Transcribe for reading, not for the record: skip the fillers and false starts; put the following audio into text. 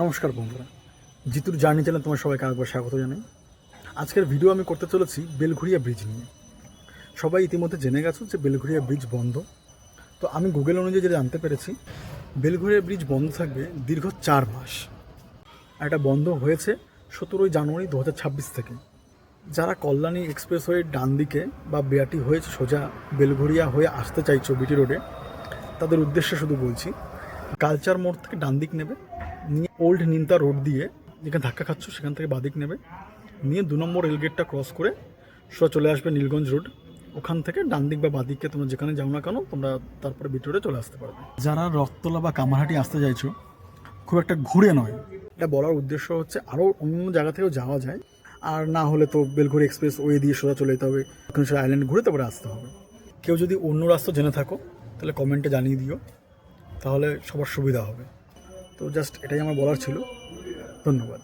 নমস্কার বন্ধুরা, জিতুর journey channel তোমার সবাইকে আরেকবার স্বাগত জানাই। আজকের ভিডিও আমি করতে চলেছি বেলঘরিয়া ব্রিজ নিয়ে। সবাই ইতিমধ্যে জেনে গেছো যে বেলঘরিয়া ব্রিজ বন্ধ। তো আমি গুগল অনুযায়ী যেটা জানতে পেরেছি, বেলঘরিয়া ব্রিজ বন্ধ থাকবে দীর্ঘ 4 মাস। আর এটা বন্ধ হয়েছে 17 জানুয়ারি 2026 থেকে। যারা কল্যাণী এক্সপ্রেসওয়ের ডান দিকে বা বেয়াটি হয়ে সোজা বেলঘরিয়া হয়ে আসতে চাইছো বিটি রোডে, তাদের উদ্দেশ্যে শুধু বলছি, কালচার মোড় থেকে ডান দিক নেবে, নিয়ে ওল্ড নিমতা রোড দিয়ে যেখানে ধাক্কা খাচ্ছ সেখান থেকে বাদিক নেবে, নিয়ে 2 নম্বর রেলগেটটা ক্রস করে সোজা চলে আসবে নীলগঞ্জ রোড। ওখান থেকে ডান দিক বা বাদিককে তোমরা যেখানে যাও না কেন, তোমরা তারপরে বিটি রোডে চলে আসতে পারবে। যারা রক্তলা বা কামারহাটি আসতে চাইছো, খুব একটা ঘুরে নয়, এটা বলার উদ্দেশ্য হচ্ছে আরও অন্য জায়গা থেকেও যাওয়া যায়। আর না হলে তো বেলঘড়ি এক্সপ্রেস ওয়ে দিয়ে সোজা চলে যেতে হবে, দক্ষিণেশ্বর আইল্যান্ড ঘুরে তারপরে আসতে হবে। কেউ যদি অন্য রাস্তা জেনে থাকো তাহলে কমেন্টে জানিয়ে দিও, তাহলে সবার সুবিধা হবে। তো জাস্ট এটাই আমার বলার ছিল। ধন্যবাদ।